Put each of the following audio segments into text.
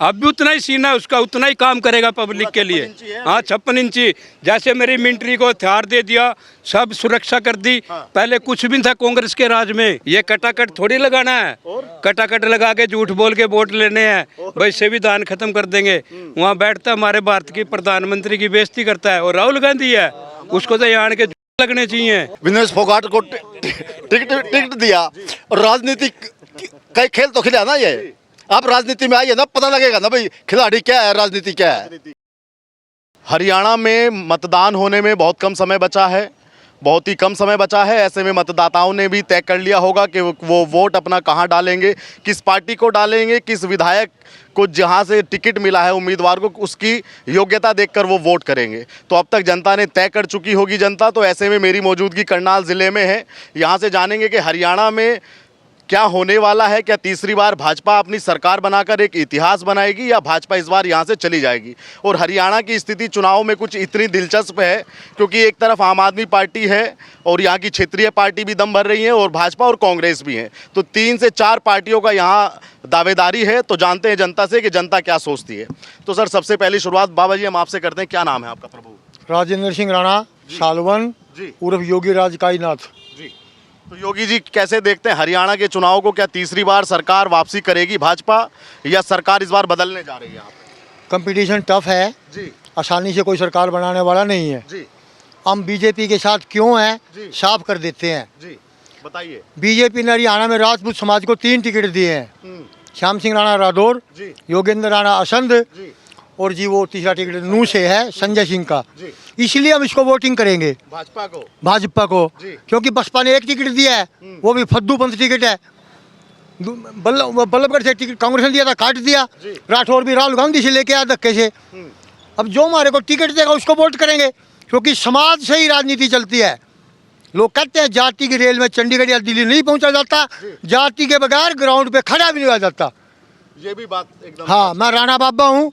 अब भी उतना ही सीना है उसका, उतना ही काम करेगा पब्लिक के लिए। हाँ 56 इंची, जैसे मेरी मिलिट्री को हथियार दे दिया, सब सुरक्षा कर दी। पहले कुछ भी था कांग्रेस के राज में, ये कटाकट थोड़ी लगाना है, कटाकट लगा के झूठ बोल के वोट लेने हैं, भाई संविधान खत्म कर देंगे। वहाँ बैठता हमारे भारत की प्रधानमंत्री की बेइज्जती करता है, और राहुल गांधी है, उसको तो यहाँ के लगने चाहिए। विनेश फोगाट को टिकट दिया, और राजनीतिक कई खेल तो खिला ना ये। आप राजनीति में आइए ना, पता लगेगा ना भाई खिलाड़ी क्या है, राजनीति क्या है। हरियाणा में मतदान होने में बहुत कम समय बचा है, बहुत ही कम समय बचा है। ऐसे में मतदाताओं ने भी तय कर लिया होगा कि वो वोट अपना कहाँ डालेंगे, किस पार्टी को डालेंगे, किस विधायक को जहाँ से टिकट मिला है उम्मीदवार को, उसकी योग्यता देखकर वो वोट करेंगे। तो अब तक जनता ने तय कर चुकी होगी जनता। तो ऐसे में मेरी मौजूदगी करनाल ज़िले में है, यहाँ से जानेंगे कि हरियाणा में क्या होने वाला है। क्या तीसरी बार भाजपा अपनी सरकार बनाकर एक इतिहास बनाएगी, या भाजपा इस बार यहाँ से चली जाएगी। और हरियाणा की स्थिति चुनाव में कुछ इतनी दिलचस्प है, क्योंकि एक तरफ आम आदमी पार्टी है और यहाँ की क्षेत्रीय पार्टी भी दम भर रही है, और भाजपा और कांग्रेस भी हैं। तो 3 से 4 पार्टियों का यहाँ दावेदारी है। तो जानते हैं जनता से कि जनता क्या सोचती है। तो सर, सबसे पहली शुरुआत बाबा जी हम आपसे करते हैं, क्या नाम है आपका? प्रभु राजेंद्र सिंह राणा, सालवन उर्फ योगी राज काईनाथ जी। तो योगी जी कैसे देखते हैं हरियाणा के चुनाव को? क्या तीसरी बार सरकार वापसी करेगी भाजपा, या सरकार इस बार बदलने जा रही है? यहाँ पे कंपटीशन टफ है जी, आसानी से कोई सरकार बनाने वाला नहीं है जी, हम बीजेपी के साथ क्यों हैं जी। साफ कर देते हैं। जी, बताइए। बीजेपी ने हरियाणा में राजपूत समाज को 3 टिकट दिए हैं, श्याम सिंह राणा राठौर, जी, योगेंद्र राणा असंध, जी, और जी वो तीसरा टिकट नू से है संजय सिंह का। जी। इसलिए हम इसको वोटिंग करेंगे भाजपा को, जी। क्योंकि बसपा ने 1 टिकट दिया है, वो भी फद्दूपंथ टिकट है। बल्लभगढ़ से टिकट कांग्रेस ने दिया था, काट दिया। राठौर भी राहुल गांधी से लेके आया धक्के से। अब जो हमारे को टिकट देगा उसको वोट करेंगे, क्योंकि समाज से ही राजनीति चलती है। लोग कहते हैं जाति की रेल में चंडीगढ़ या दिल्ली नहीं पहुंचा जाता, जाति के बगैर ग्राउंड पे खड़ा भी नहीं हुआ जाता। ये भी बात एकदम। हाँ, मैं राणा बाबा हूँ,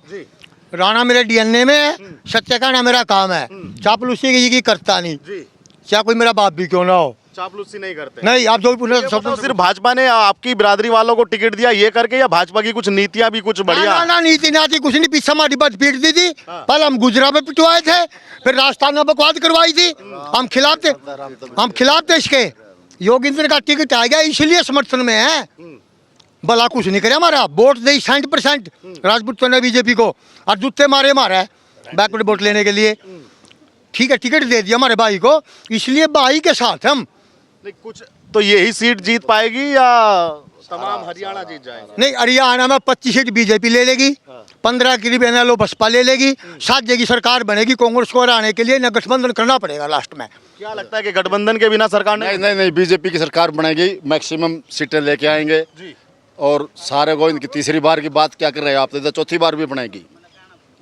राणा मेरे डीएनए में है, सत्य कहना मेरा काम है, चापलूसी की करता नहीं, चाहे कोई मेरा बाप भी क्यों ना हो। चापलूसी नहीं करते? नहीं, आप जो सिर्फ भाजपा ने आपकी बिरादरी वालों को टिकट दिया ये करके, या भाजपा की कुछ नीतियां भी कुछ बढ़िया? ना नीति नाती कुछ नहीं, पीछे हमारी बात पीट दी थी। पहले हम गुजरात में पिटवाए थे, फिर राजस्थान में बकवाद करवाई थी। हम खिलाफ थे इसके। योगेंद्र का टिकट आ गया इसलिए समर्थन में है, भला कुछ नहीं करे हमारा। वोट दे 60% राजपूत ने बीजेपी को, और जूते मारे मारा है बैकवर्ड वोट लेने के लिए। ठीक है, टिकट दे दिया हमारे भाई को, इसलिए भाई के साथ हम। कुछ तो यही सीट जीत पाएगी, या तमाम हरियाणा जीत जाएगा? नहीं, हरियाणा में 25 सीट बीजेपी ले लेगी, 15 की BNLO बसपा ले लेगी, 7 जगह की सरकार बनेगी। कांग्रेस को हराने के लिए न गठबंधन करना पड़ेगा लास्ट में। क्या लगता है कि गठबंधन के बिना सरकार नहीं, बीजेपी की सरकार बनेगी, मैक्सिमम सीटें लेके आएंगे जी। और सारे को इनकी तीसरी बार की बात क्या कर रहे हैं आप? तो चौथी बार भी बनेगी।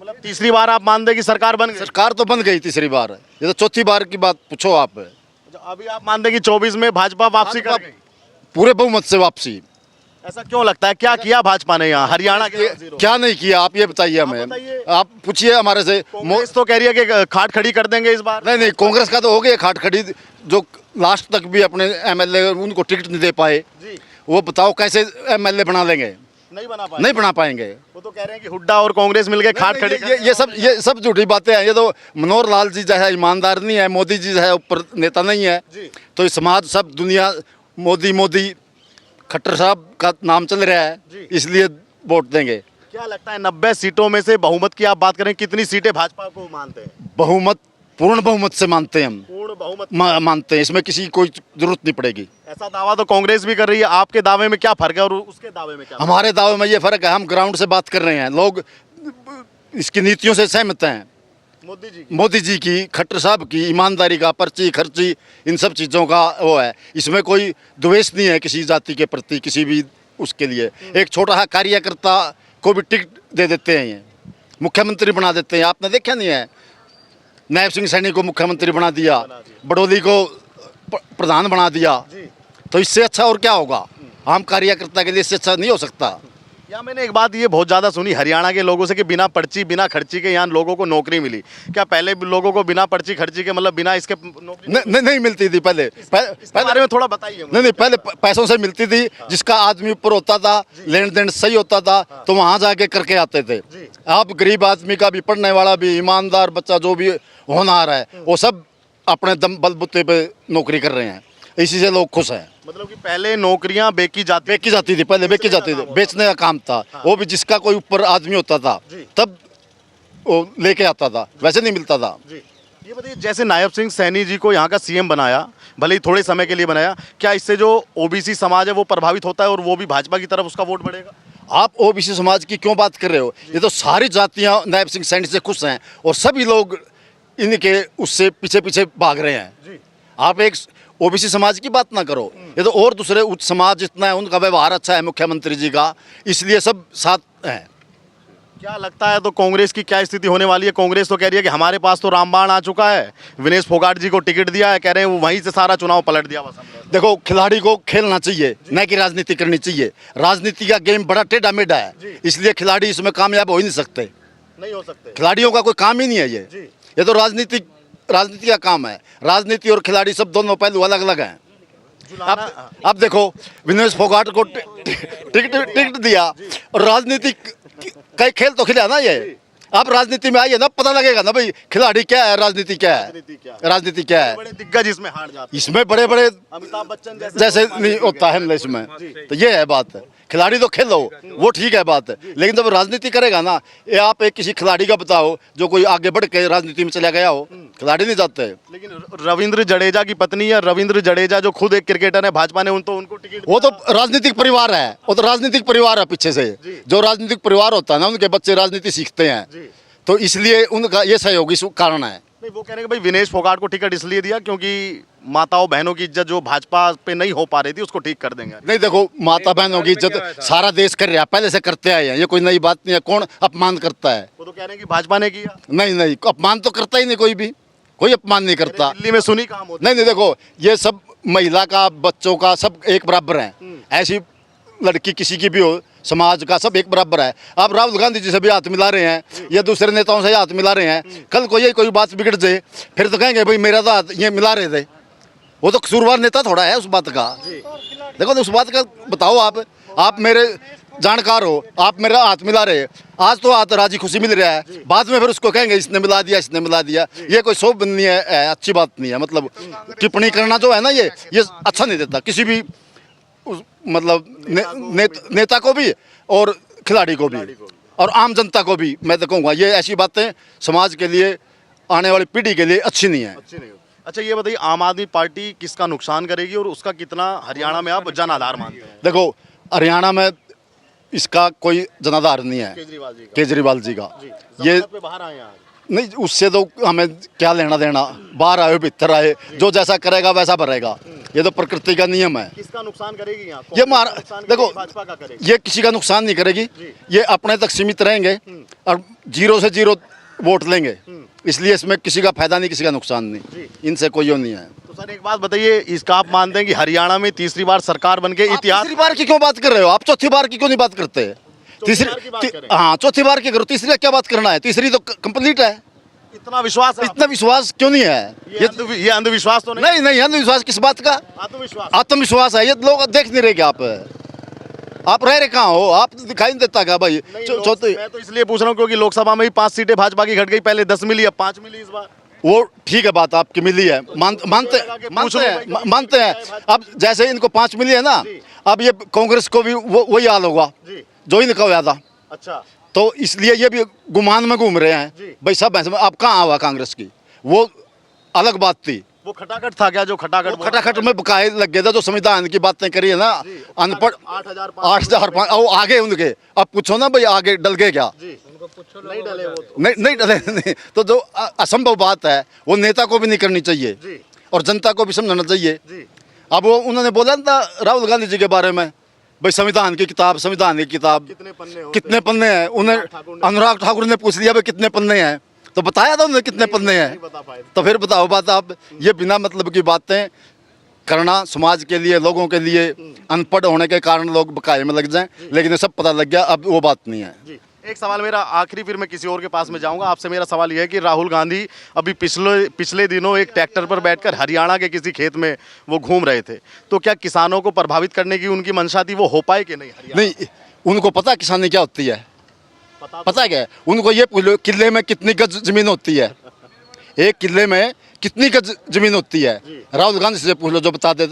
मतलब तीसरी बार आप मानते हैं कि सरकार बन गई? सरकार तो बन गई तीसरी बार, ये तो चौथी बार की बात पूछो आप। अभी आप मानते हैं कि 24 में भाजपा वापसी करेगी? पूरे बहुमत से वापसी। ऐसा क्यों लगता है? क्या किया भाजपा ने यहाँ हरियाणा के? क्या नहीं किया आप ये बताइए हमें, आप पूछिए हमारे से। कांग्रेस तो कह रही है कि खाट खड़ी कर देंगे इस बार। नहीं, कांग्रेस का तो हो गया खाट खड़ी, जो लास्ट तक भी अपने MLA उनको टिकट नहीं दे पाए, वो बताओ कैसे MLA बना लेंगे? नहीं बना पाएंगे। वो तो कह रहे हैं कि हुड्डा और कांग्रेस मिलकर खाट खड़ी। ये सब झूठी बातें हैं। ये तो मनोहर लाल जी जो है ईमानदार नहीं है, मोदी जी जो है ऊपर नेता नहीं है, तो इस समाज सब दुनिया मोदी खट्टर साहब का नाम चल रहा है, इसलिए वोट देंगे। क्या लगता है 90 सीटों में से बहुमत की आप बात करें, कितनी सीटें भाजपा को मानते हैं? बहुमत, पूर्ण बहुमत से मानते हैं हम। पूर्ण बहुमत मानते हैं, इसमें किसी कोई जरूरत नहीं पड़ेगी। ऐसा दावा तो कांग्रेस भी कर रही है। आपके दावे में क्या फर्क है और उसके दावे में क्या? हमारे दावे में ये फर्क है, हम ग्राउंड से बात कर रहे हैं, लोग इसकी नीतियों से सहमत हैं। मोदी जी की, खट्टर साहब की ईमानदारी का, पर्ची खर्ची, इन सब चीज़ों का वो है। इसमें कोई द्वेष नहीं है किसी जाति के प्रति, किसी भी उसके लिए। एक छोटा सा कार्यकर्ता को भी टिकट दे देते हैं, ये मुख्यमंत्री बना देते हैं। आपने देखा नहीं है, नायब सिंह सैनी को मुख्यमंत्री बना दिया, बड़ौली को प्रधान बना दिया। तो इससे अच्छा और क्या होगा? आम कार्यकर्ता के लिए इससे अच्छा नहीं हो सकता। यहाँ मैंने एक बात ये बहुत ज़्यादा सुनी हरियाणा के लोगों से कि बिना पर्ची बिना खर्ची के यहाँ लोगों को नौकरी मिली। क्या पहले भी लोगों को बिना पर्ची खर्ची के मतलब बिना इसके नौकरी नहीं मिलती थी पहले इसके बारे में थोड़ा बताइए मुझे। नहीं पहले पैसों से मिलती थी, जिसका आदमी ऊपर होता था, लेन देन सही होता था, तो वहां जाके करके आते थे। आप गरीब आदमी का भी, पढ़ने वाला भी, ईमानदार बच्चा जो भी होनहार है, वो सब अपने दम बलबूते पे नौकरी कर रहे हैं, इसी से लोग खुश हैं। मतलब कि पहले नौकरियां बेची जाती थी, पहले बेची जाती थी, बेचने का काम था, वो भी जिसका कोई ऊपर आदमी होता था तब वो लेके आता था, वैसे नहीं मिलता था। ये बताइए, जैसे नायब सिंह सैनी जी को यहाँ का सीएम बनाया, भले ही थोड़े समय के लिए बनाया, क्या इससे जो ओबीसी समाज है वो प्रभावित होता है और वो भी भाजपा की तरफ उसका वोट बढ़ेगा? आप ओबीसी समाज की क्यों बात कर रहे हो? ये तो सारी जातियां नायब सिंह सैनी से खुश हैं और सभी लोग इनके उससे पीछे पीछे भाग रहे हैं। आप एक ओबीसी समाज की बात ना करो, ये तो और दूसरे उच्च समाज जितना है उनका व्यवहार अच्छा है मुख्यमंत्री जी का, इसलिए सब साथ हैं। क्या लगता है तो कांग्रेस की क्या स्थिति होने वाली है? कांग्रेस तो कह रही है कि हमारे पास तो रामबाण आ चुका है, विनेश फोगाट जी को टिकट दिया है, कह रहे हैं वो वहीं से सारा चुनाव पलट दिया बस हमने। देखो, खिलाड़ी को खेलना चाहिए, न कि राजनीति करनी चाहिए। राजनीति का गेम बड़ा टेढ़ा मेढ़ा है, इसलिए खिलाड़ी इसमें कामयाब हो ही नहीं सकते। नहीं हो सकते, खिलाड़ियों का कोई काम ही नहीं है ये तो राजनीति का काम है। राजनीति और खिलाड़ी सब दोनों पहलू अलग अलग हैं। आप देखो, विनेश फोगाट को टिकट दिया और राजनीतिक कई खेल तो खिला ना ये। आप राजनीति में आइए ना, पता लगेगा ना भाई खिलाड़ी क्या है, राजनीति क्या है। बड़े दिग्गज इसमें हार जाते हैं, इसमें बड़े अमिताभ बच्चन जैसे नहीं होता है इसमें, तो ये है बात। खिलाड़ी तो खेलो, वो ठीक है बात है, लेकिन जब राजनीति करेगा ना, ये आप एक किसी खिलाड़ी का बताओ जो कोई आगे बढ़ के राजनीति में चला गया हो, खिलाड़ी नहीं जाते। लेकिन रविंद्र जडेजा की पत्नी या रविंद्र जडेजा जो खुद एक क्रिकेटर है, भाजपा ने उनको टिकट, वो तो राजनीतिक परिवार है, वो तो राजनीतिक परिवार है पीछे से। जो राजनीतिक परिवार होता है ना, उनके बच्चे राजनीति सीखते हैं, तो इसलिए उनका ये सहयोग इस कारण है। नहीं, वो कह रहे हैं कि भाई विनेश फोगाट को टिकट इसलिए दिया क्योंकि माताओं बहनों की इज्जत जो भाजपा पे नहीं हो पा रही थी उसको ठीक कर देंगे। नहीं देखो, माता बहनों की इज्जत सारा देश कर रहा है, पहले से करते आए हैं, ये कोई नई बात नहीं है। कौन अपमान करता है? वो तो कह रहे हैं कि भाजपा ने किया। नहीं, अपमान तो करता ही नहीं, कोई अपमान नहीं करता। दिल्ली में सुनी काम होता। नहीं, देखो, ये सब महिला का, बच्चों का, सब एक बराबर है। ऐसी लड़की किसी की भी हो, समाज का सब एक बराबर है। आप राहुल गांधी जी से भी हाथ मिला रहे हैं, या दूसरे नेताओं से हाथ मिला रहे हैं, कल को ये कोई बात बिगड़ जाए फिर तो कहेंगे भाई मेरा तो हाथ ये मिला रहे थे। वो तो कसूरवार नेता थोड़ा है उस बात का। देखो, उस बात का बताओ, आप मेरे जानकार हो, आप मेरा हाथ मिला रहे, आज तो हाथ राजी खुशी मिल रहा है, बाद में फिर उसको कहेंगे इसने मिला दिया। ये कोई शोभ नहीं है, अच्छी बात नहीं है। मतलब टिप्पणी करना जो है ना, ये अच्छा नहीं देता किसी भी मतलब नेता को भी और खिलाड़ी को भी और आम जनता को भी। मैं तो कहूँगा ये ऐसी बातें समाज के लिए, आने वाली पीढ़ी के लिए अच्छी नहीं है। अच्छा, ये बताइए, आम आदमी पार्टी किसका नुकसान करेगी और उसका कितना हरियाणा में आप जन आधार मानते हैं? देखो, हरियाणा में इसका कोई जनाधार नहीं है, केजरीवाल जी का। ये बाहर आए हैं नहीं, उससे तो हमें क्या लेना देना, बाहर आए भीतर आए, जो जैसा करेगा वैसा भरेगा, ये तो प्रकृति का नियम है। किसका नुकसान करेगी यहाँ? ये देखो, ये किसी का नुकसान नहीं करेगी, ये अपने तक सीमित रहेंगे और 0 से 0 वोट लेंगे, इसलिए इसमें किसी का फायदा नहीं, किसी का नुकसान नहीं, इनसे कोई वो नहीं है। तो सर एक बात बताइए, इसका आप मानते हैं कि हरियाणा में तीसरी बार सरकार बन के इतिहास? तीसरी बार की क्यों बात कर रहे हो आप? चौथी बार की क्यों नहीं बात करते? हाँ, चौथी बार की करो, तीसरी का क्या बात करना है? तीसरी तो कंप्लीट है। इतना विश्वास है? इतना विश्वास क्यों नहीं है? ये अंधविश्वास तो नहीं, अंधविश्वास किस बात का? आत्मविश्वास है। ये लोग देख नहीं रहे क्या आप रह रहे कहाँ हो? आप दिखाई नहीं देता क्या भाई? मैं तो इसलिए पूछ रहा हूँ क्योंकि लोकसभा में ही 5 सीटें भाजपा की घट गई, पहले 10 मिली, अब 5 मिली इस बार। वो ठीक है, बात आपकी मिली है, मानते हैं। अब जैसे इनको 5 मिली है ना, अब ये कांग्रेस को भी वही हाल होगा जो इनका हुआ था। अच्छा, तो इसलिए ये भी गुमान में घूम रहे हैं भाई सब। अब कहाँ हुआ कांग्रेस की? वो अलग बात थी। वो खटाखट था क्या? जो खटाखट में बकाए लग गया था, जो संविधान की बातें करी है ना, अनपढ़ 8,500 आगे उनके। अब पूछो ना भाई, आगे डल गए क्या? नहीं डले वो तो। नहीं डले। तो जो असंभव बात है वो नेता को भी नहीं करनी चाहिए और जनता को भी समझना चाहिए। अब वो उन्होंने बोला था राहुल गांधी जी के बारे में, भाई संविधान की किताब कितने पन्ने हैं? उन्हें अनुराग ठाकुर ने पूछ लिया भाई कितने पन्ने हैं, तो बताया था उन्होंने कितने पन्ने हैं। तो फिर बताओ बात आप, ये बिना मतलब की बातें करना समाज के लिए, लोगों के लिए। अनपढ़ होने के कारण लोग बकाये में लग जाएं, लेकिन ये सब पता लग गया, अब वो बात नहीं है। जी, एक सवाल मेरा आखिरी, फिर मैं किसी और के पास में जाऊंगा। आपसे मेरा सवाल यह है कि राहुल गांधी अभी पिछले दिनों एक ट्रैक्टर पर बैठकर हरियाणा के किसी खेत में वो घूम रहे थे, तो क्या किसानों को प्रभावित करने की उनकी मंशा थी, वो हो पाए कि नहीं? नहीं, उनको पता किसानी क्या होती है, पता है क्या है? उनको ये पूछ लो, किले में कितनी गज जमीन होती है, एक किले में कितनी गज जमीन होती है? राहुल गांधी से पूछ लो, जो बता दे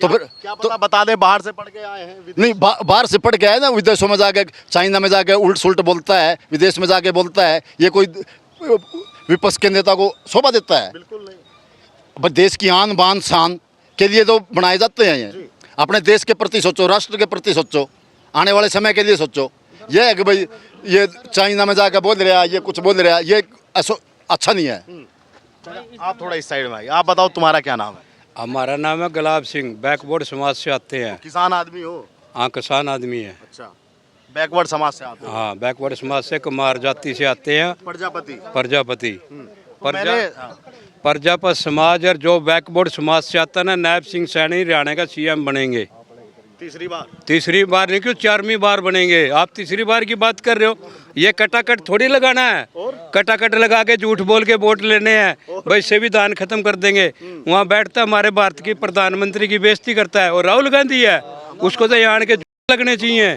तो फिर क्या पता बता दे, बाहर से पढ़ के आए हैं? नहीं, बाहर से पढ़ के आए ना, विदेशों में जाके, चाइना में जाके उल्ट सुल्ट बोलता है, विदेश में जाके बोलता है, ये कोई विपक्ष के नेता को शोभा देता है? बिल्कुल नहीं। अब देश की आन बान शान के लिए तो बनाए जाते हैं ये। अपने देश के प्रति सोचो, राष्ट्र के प्रति सोचो, आने वाले समय के लिए सोचो। ये है कि भाई ये चाइना में जाकर बोल रहा है, ये कुछ बोल रहा है, ये अच्छा नहीं है। आप थोड़ा इस साइड में आइए। आप बताओ, तुम्हारा क्या नाम है? हमारा नाम है गुलाब सिंह, बैकवर्ड समाज से आते हैं। किसान आदमी हो? हाँ, किसान आदमी है। अच्छा, बैकवर्ड समाज से आते हो? हाँ, बैकवर्ड समाज से, कुमार जाति से आते हैं। प्रजापति। प्रजापति, तो प्रजापत समाज, और जो बैकवर्ड समाज से आता है ना, नायब सिंह सैनी हरियाणा का सीएम बनेंगे तीसरी बार नहीं, क्यों 4वीं बार बनेंगे। आप तीसरी बार की बात कर रहे हो, ये कटाकट थोड़ी लगाना है। कटाकट लगा के झूठ बोल के वोट लेने हैं, भाई संविधान खत्म कर देंगे। वहाँ बैठता हमारे भारत की प्रधानमंत्री की बेइज्जती करता है, और राहुल गांधी है, उसको तो यहाँ के लगने चाहिए।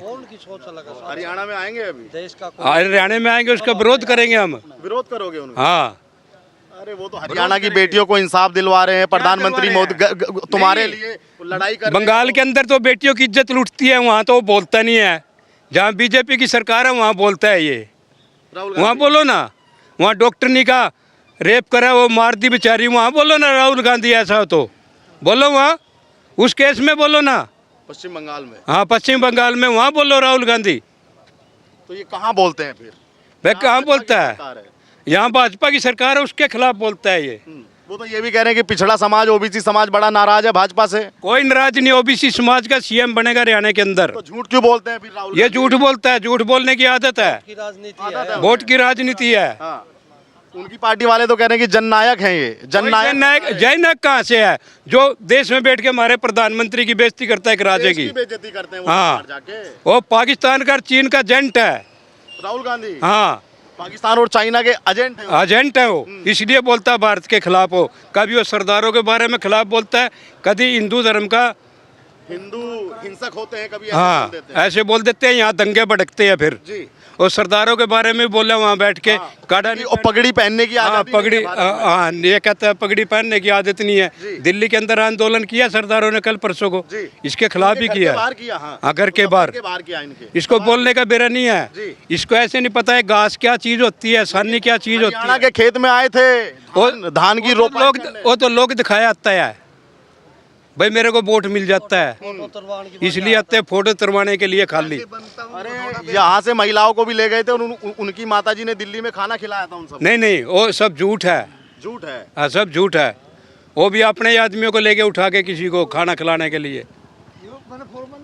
हरियाणा में आएंगे अभी? हरियाणा में आएंगे, उसका विरोध करेंगे हम। विरोध करोगे उनका? हाँ, अरे वो तो हरियाणा की बेटियों को इंसाफ दिलवा रहे हैं, प्रधानमंत्री मोदी तुम्हारे लिए लड़ाई कर रहे हैं। बंगाल के अंदर तो बेटियों की इज्जत लूटती है, वहाँ तो वो बोलता नहीं है। जहाँ बीजेपी की सरकार है वहाँ बोलता है ये। वहाँ बोलो ना, वहाँ डॉक्टरनी का रेप करा, वो मार दी बेचारी, वहाँ बोलो ना राहुल गांधी ऐसा हो तो बोलो, वहाँ उस केस में बोलो ना। पश्चिम बंगाल में? हाँ, पश्चिम बंगाल में, वहाँ बोलो राहुल गांधी। तो ये कहाँ बोलते हैं फिर? वह कहाँ बोलता है? यहाँ भाजपा की सरकार है, उसके खिलाफ बोलता है ये। वो तो ये भी कह रहे हैं कि पिछड़ा समाज, ओबीसी समाज बड़ा नाराज है भाजपा से। कोई नाराज नहीं, ओबीसी समाज का सीएम बनेगा हरियाणा के अंदर। तो झूठ क्यों बोलते हैं फिर राहुल? ये झूठ बोलता है, झूठ बोलने की आदत है, वोट की राजनीति है। हाँ। उनकी पार्टी वाले तो कह रहे हैं कि जननायक हैं ये। जननायक कहाँ से है, जो देश में बैठ के हमारे प्रधानमंत्री की बेइज्जती करता है एक राजे की? बेइज्जती करते हैं हाँ, जाके। वो पाकिस्तान का, चीन का एजेंट है राहुल गांधी। हाँ, पाकिस्तान और चाइना के एजेंट है वो, इसलिए बोलता है भारत के खिलाफ। हो कभी वो सरदारों के बारे में खिलाफ बोलता है, कभी हिंदू धर्म का, हिंदू हिंसक होते हैं कभी, हाँ ऐसे बोल देते हैं। यहाँ दंगे भड़कते हैं फिर जी। और सरदारों के बारे में बोला वहाँ बैठ के। काड़ा नहीं, और पगड़ी पहनने की हाँ आदत पगड़ी, हाँ ये कहता है पगड़ी पहनने की आदत नहीं है। दिल्ली के अंदर आंदोलन किया सरदारों ने कल परसों को, इसके खिलाफ ही किया। हाँ, घर के बाहर किया इनके। इसको बोलने का बेरा नहीं है, इसको ऐसे नहीं पता है घास क्या चीज होती है, सानी क्या चीज होती हरियाणा है। के खेत में आए थे, धान की रोप, वो तो लोग दिखाया आता है, भाई मेरे को वोट मिल जाता है इसलिए आते हैं फोटो तरवाने के लिए खाली। अरे यहाँ से महिलाओं को भी ले गए थे और उनकी माताजी ने दिल्ली में खाना खिलाया था उन सब। नहीं, वो सब झूठ है। झूठ है? हाँ, सब झूठ है। वो भी अपने आदमियों को लेके उठा के किसी को खाना खिलाने के लिए।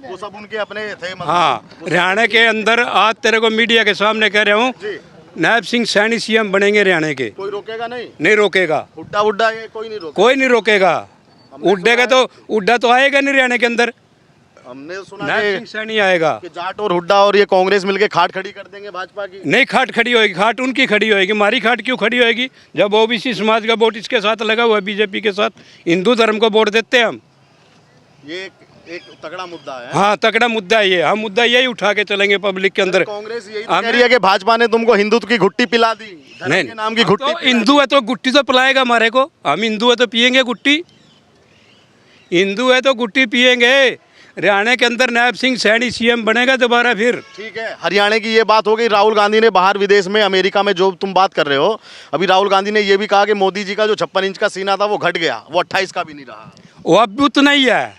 वो सब उनके अपने थे? हाँ, हरियाणा के अंदर आज तेरे को मीडिया के सामने कह रहा हूँ, नायब सिंह सैनी सीएम बनेंगे हरियाणा के। कोई रोकेगा नहीं? नहीं रोकेगा, हुड्डा वुड्डा ये कोई नहीं रोकेगा? कोई नहीं रोकेगा। उड्डेगा तो उड्डा तो आएगा नहीं हरियाणा के अंदर। हमने सुना नायब सिंह सैनी आएगा कि जाट और हुड्डा और ये कांग्रेस मिलके खाट खड़ी कर देंगे भाजपा की। नहीं, खाट खड़ी होगी, खाट उनकी खड़ी होगी, हमारी खाट क्यों खड़ी होगी? जब ओबीसी समाज का वोट इसके साथ लगा हुआ है, बीजेपी के साथ, हिंदू धर्म को वोट देते हैं हम। ये एक तगड़ा मुद्दा है। हाँ, तगड़ा मुद्दा है ये। हम मुद्दा यही उठा के चलेंगे पब्लिक के अंदर। कांग्रेस यही तो कह रही है कि भाजपा ने तुमको हिंदुत्व की घुट्टी पिला दी, धर्म के नाम की घुट्टी। हिंदू है तो गुट्टी तो पिलाएगा हमारे को, हम हिंदू है तो पियेंगे गुट्टी, हिंदू है तो गुट्टी पियेंगे। हरियाणा के अंदर नायब सिंह सैनी सीएम बनेगा दोबारा फिर। ठीक है, हरियाणा की ये बात हो गई। राहुल गांधी ने बाहर विदेश में, अमेरिका में जो तुम बात कर रहे हो, अभी राहुल गांधी ने ये भी कहा कि मोदी जी का जो 56 इंच का सीना था वो घट गया, वो 28 का भी नहीं रहा। वो अब भी उतना ही है,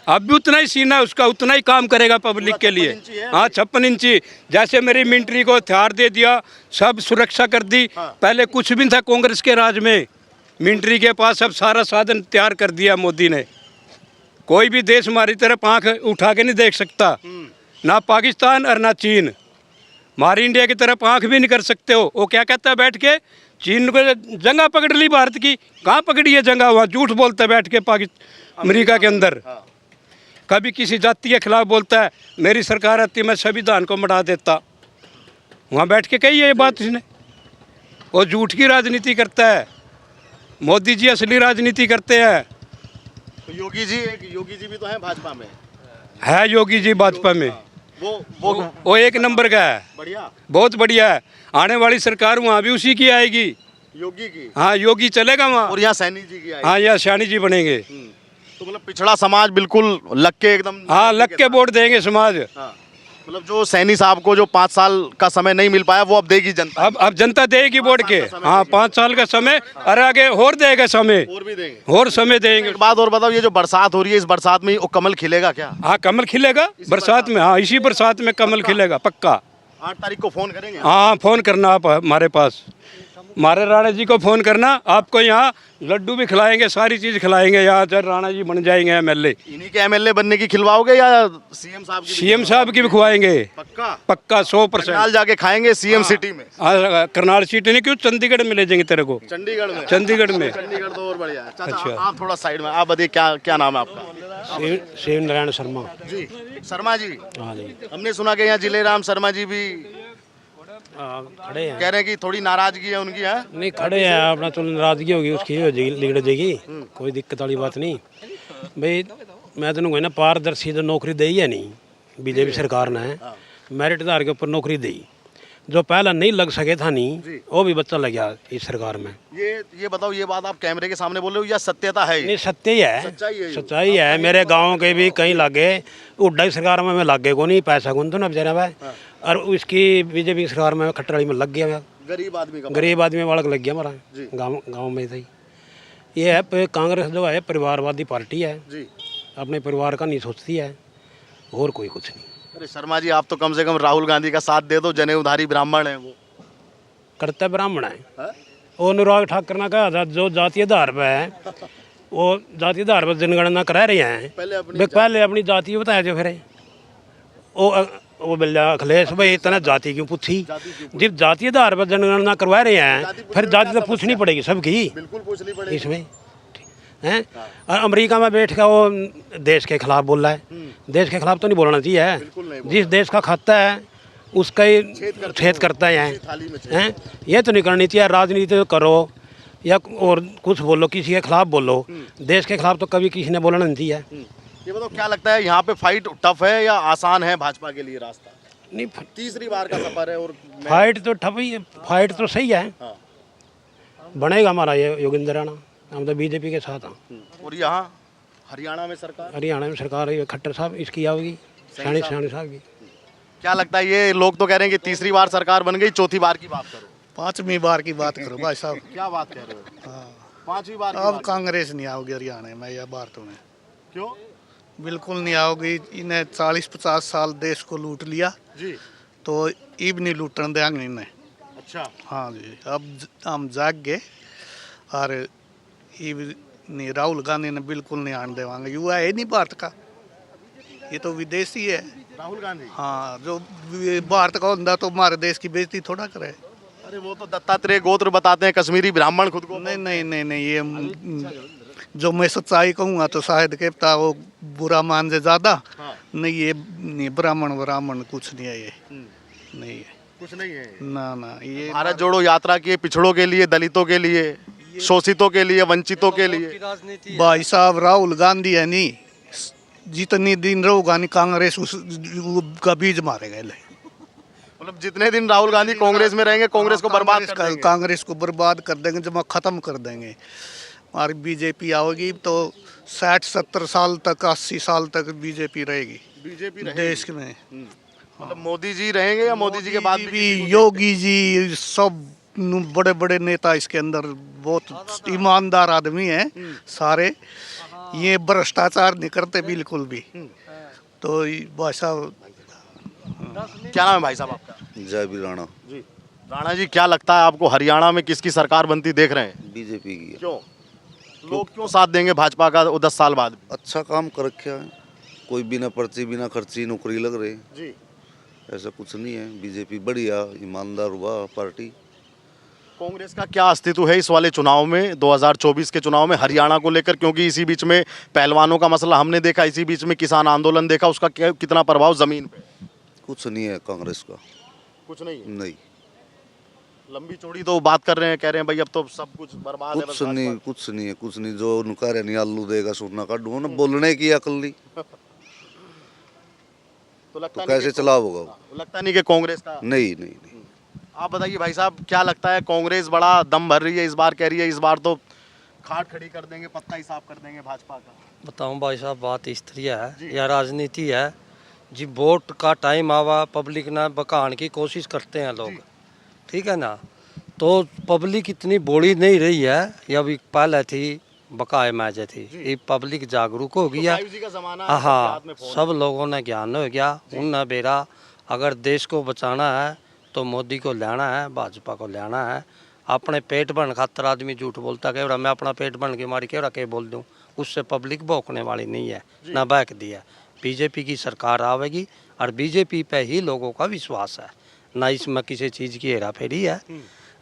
अब भी उतना ही सीना उसका, उतना ही काम करेगा पब्लिक के लिए। हाँ, 56 इंची। जैसे मेरी मिलिट्री को हथियार दे दिया, सब सुरक्षा कर दी। पहले कुछ भी था कांग्रेस के राज में, मिलिट्री के पास अब सारा साधन तैयार कर दिया मोदी ने। कोई भी देश हमारी तरफ आंख उठा के नहीं देख सकता, ना पाकिस्तान और ना चीन। हमारी इंडिया की तरफ आंख भी नहीं कर सकते हो। वो क्या कहता है बैठ के, चीन को जगह पकड़ ली भारत की, कहाँ पकड़ी है जगह? वहाँ झूठ बोलता है बैठ के पाकिस्तान अमेरिका के अंदर। कभी किसी जाति के खिलाफ बोलता है, मेरी सरकार आती मैं संविधान को मिटा देता। वहाँ बैठ के कही है ये बात इसने। वो झूठ की राजनीति करता है। मोदी जी असली राजनीति करते हैं। तो योगी जी भी तो हैं भाजपा में। है योगी जी भाजपा में, वो एक नंबर का है, बढ़िया, बहुत बढ़िया है। आने वाली सरकार वहाँ भी उसी की आएगी, योगी की। हाँ योगी चलेगा वहाँ। और यहाँ सैनी जी की आई। हाँ यहाँ सैनी जी बनेंगे। तो मतलब पिछड़ा समाज बिल्कुल लग के एकदम। हाँ लग के वोट देंगे समाज। हाँ। मतलब जो सैनी साहब को जो 5 साल का समय नहीं मिल पाया वो अब देगी जनता। अब जनता देगी वोट के। हाँ 5 साल का समय, और आगे और देगा समय, और भी देंगे, और समय देंगे। एक बात और बताओ, ये जो बरसात हो रही है, इस बरसात में वो कमल खिलेगा क्या? हाँ कमल खिलेगा बरसात में। हाँ इसी बरसात में कमल खिलेगा पक्का। 8 तारीख को फोन करेंगे। हाँ फोन करना आप हमारे पास, हमारे राणा जी को फोन करना। आपको यहाँ लड्डू भी खिलाएंगे, सारी चीज खिलाएंगे। यहाँ जब राणा जी बन जाएंगे एमएलए, इन्हीं के एमएलए बनने की खिलवाओगे या सीएम साहब की? सीएम साहब की भी खुआएंगे पक्का पक्का 100%। करनाल जाके खाएंगे सीएम सिटी में। हाँ करनाल सीट नहीं, क्यों चंडीगढ़ में ले जाएंगे तेरे को। चंडीगढ़ में? चंडीगढ़ में। चंडीगढ़ तो और बढ़िया है। चाचा अच्छा। आप थोड़ा साइड में, आप बताइए क्या क्या नाम है आपका? शिव नारायण शर्मा। जी शर्मा जी। हाँ जी हमने सुना कि यहाँ जिलेराम शर्मा जी भी खड़े हैं। कह रहे हैं कि थोड़ी नाराजगी है उनकी। है नहीं खड़े हैं, अपना तो नाराजगी होगी उसकी हो जाएगी, लिगड़ जाएगी, कोई दिक्कत वाली बात नहीं भाई। मैं तेन कहना पारदर्शी तो नौकरी दी है नहीं बीजेपी सरकार ने, मेरिट आधार के ऊपर नौकरी दी। जो पहला नहीं लग सके था नहीं, वो भी बच्चा लग गया इस सरकार में। ये बताओ, ये बात आप कैमरे के सामने बोल रहे हो या सत्यता है? नहीं सत्य ही है, सच्चाई है ये। सच्चाई है। मेरे गांव के भी कहीं लागे, उड्डा की सरकार में मैं लागे को नहीं, पैसा कौन तो ना बेचारा भाई। और उसकी बीजेपी सरकार में खट्टराली में लग गया मैं, गरीब आदमी का। गरीब आदमी वाला लग गया हमारा गाँव में सही। ये है कांग्रेस जो है परिवारवादी पार्टी है जी, अपने परिवार का नहीं सोचती है, और कोई कुछ नहीं। अरे शर्मा जी, आप तो कम से कम राहुल गांधी का साथ दे दो, जनेऊधारी ब्राह्मण है वो। करता ब्राह्मण है वो। अनुराग ठाकुर ने कहा था जो जातीय आधार पर है वो जातीय आधार पर जनगणना करा रहे हैं, पहले अपनी जाति बताया जो फिर वो बिल्ला अखिलेश भाई इतना जाति क्यों पूछी? जब जातीय आधार पर जनगणना करवा रहे हैं फिर जाति तो पूछनी पड़ेगी सबकी, बिल्कुल पूछनी पड़ेगी इसमें हैं। और अमेरिका में बैठ कर वो देश के खिलाफ बोल रहा है। देश के खिलाफ तो नहीं बोलना चाहिए, जिस देश का खाता है उसका ही छेद करता है हैं। ये तो नहीं करनी चाहिए। राजनीति तो करो या और कुछ बोलो, किसी के खिलाफ बोलो, देश के खिलाफ तो कभी किसी ने बोलना नहीं चाहिए। ये बताओ, क्या लगता है यहाँ पे फाइट टफ है या आसान है भाजपा के लिए रास्ता? नहीं तीसरी बार का सफर है और फाइट तो टफ ही है, फाइट तो सही है। बनेगा हमारा ये योगेंद्र राणा, हम तो बीजेपी के साथ हैं। और यहाँ हरियाणा में सरकार? हरियाणा में सरकार है खट्टर साहब इसकी आएगी, सैनी साहब की। क्या लगता है, ये लोग तो कह रहे हैं कि तीसरी बार सरकार बन गई, चौथी बार की बात करो। 5वीं बार की बात करो भाई साहब। क्या बात कह रहे हो? हाँ 5वीं बार की अब बात। कांग्रेस नहीं आओगी हरियाणा में या भारत में, क्यों? बिल्कुल नहीं आओगी। इन्हें 40-50 साल देश को लूट लिया जी। तो इब नहीं लूटने देंगे इन्हें। अच्छा। हाँ जी, अब हम जाग गए और इब नहीं, राहुल गांधी ने बिल्कुल नहीं आने देवांगे। युवा है नहीं भारत का, ये तो विदेशी है। राहुल गांधी? हाँ, जो भारत का होता तो हमारे देश की बेइज्जती थोड़ा करे। अरे वो तो दत्तात्रेय गोत्र बताते हैं, कश्मीरी ब्राह्मण खुद को। नहीं नहीं नहीं नहीं, ये जो मैं सच्चाई कहूँगा तो शायद के पता वो बुरा मान से ज्यादा। हाँ। नहीं, ये नहीं, ब्राह्मण कुछ नहीं है, ये नहीं है, कुछ नहीं है। ना ये भारत जोड़ो यात्रा की पिछड़ों के लिए, दलितों के लिए, शोषितों के लिए, वंचितों के लिए। भाई साहब राहुल गांधी है नहीं, जितनी दिन रहोगा नहीं कांग्रेस का बीज मारे गए। मतलब जितने दिन राहुल गांधी कांग्रेस में रहेंगे, कांग्रेस को बर्बाद कर देंगे। कांग्रेस को बर्बाद कर देंगे, जमा खत्म कर देंगे। हमारी बीजेपी आओगी तो 60-70 साल तक, 80 साल तक बीजेपी रहेगी। बीजेपी देश में मतलब मोदी जी रहेंगे या मोदी जी के बाद भी योगी जी, सब बड़े बड़े नेता इसके अंदर बहुत ईमानदार आदमी हैं सारे। ये भ्रष्टाचार नहीं करते बिल्कुल भी। तो भाई साहब, क्या नाम है भाई साहब आपका? जयवीर राणा। जी। राणा जी, क्या लगता है आपको हरियाणा में किसकी सरकार बनती देख रहे हैं? बीजेपी की है। क्यों? लोग क्यों साथ देंगे भाजपा का वो 10 साल बाद? अच्छा काम कर रखा है, कोई बिना पर्ची बिना खर्ची नौकरी लग रही। जी। ऐसा कुछ नहीं है। बीजेपी बढ़िया ईमानदार हुआ पार्टी, कांग्रेस का क्या अस्तित्व है इस वाले चुनाव में, 2024 के चुनाव में हरियाणा को लेकर? क्योंकि इसी बीच में पहलवानों का मसला हमने देखा, इसी बीच में किसान आंदोलन देखा, उसका कितना प्रभाव जमीन पे? कुछ नहीं है कांग्रेस का, कुछ नहीं है। नहीं लंबी चौड़ी तो बात कर रहे हैं, कह रहे हैं भाई अब तो सब कुछ बर्बाद है, कुछ बस नहीं, भाजपा। कुछ नहीं है, कुछ नहीं। जो उनका रहे नहीं आलू देगा सोना का ढूंढ, बोलने की अकल नहीं, तो लगता तो नहीं कैसे कि- चला होगा वो? लगता नहीं कि कांग्रेस का। नहीं नहीं नहीं। आप बताइए भाई साहब, क्या लगता है कांग्रेस बड़ा दम भर रही है इस बार, कह रही है इस बार तो खाट खड़ी कर देंगे, पत्ता ही साफ कर देंगे भाजपा का? बताऊं भाई साहब, बात इस तरह है या राजनीति है जी। वोट का टाइम आवा, पब्लिक ना बकाने की कोशिश करते हैं लोग, ठीक है ना। तो पब्लिक इतनी बोली नहीं रही है, या भी पहले थी बकाए मैजे थी, ये पब्लिक जागरूक हो गया। 5G का जमाना है, सबके हाँ, हाथ में फोन सब लोगों ने ज्ञान हो गया। उन बेरा अगर देश को बचाना है तो मोदी को लेना है, भाजपा को लेना है। अपने पेट भरन खातर आदमी झूठ बोलता है, मैं अपना पेट भरन के मारी के बोल दूं, उससे पब्लिक भौंकने वाली नहीं है, ना बहक दी है। बीजेपी की सरकार आवेगी और बीजेपी पे ही लोगों का विश्वास है, ना इसमें किसी चीज़ की हेरा फेरी है,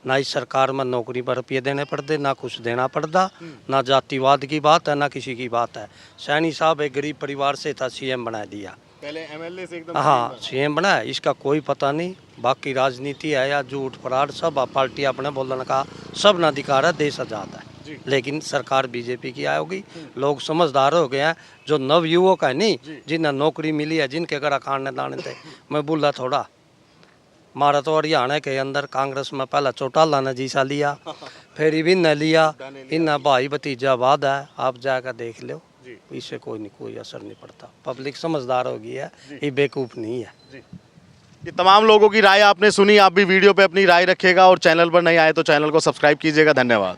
ना इस सरकार में नौकरी पर रुपये देने पड़ते, ना कुछ देना पड़ता, ना जातिवाद की बात है, ना किसी की बात है। सैनी साहब एक गरीब परिवार से था, सीएम बना दिया। पहले एमएलए से एकदम हाँ, सीएम बना है, इसका कोई पता नहीं। बाकी राजनीति है या झूठ फराड, सब पार्टी अपने बोलने का सब न अधिकार है, देश आज़ाद है। लेकिन सरकार बीजेपी की आएगी, लोग समझदार हो गए हैं। जो नवयुवक है नहीं, जिन्हें नौकरी मिली है, जिनके घर खाने दाने थे, मैं बोला थोड़ा मारा तो हरियाणा के अंदर कांग्रेस में पहला चौटाला ने जीसा लिया, फिर इविन ने लिया, इन भाई भतीजा बाद है, आप जाकर देख लो, इससे कोई असर नहीं पड़ता। पब्लिक समझदार हो गई है, ये बेवकूफ़ नहीं है। ये तमाम लोगों की राय आपने सुनी। आप भी वीडियो पे अपनी राय रखिएगा और चैनल पर नहीं आए तो चैनल को सब्सक्राइब कीजिएगा। धन्यवाद।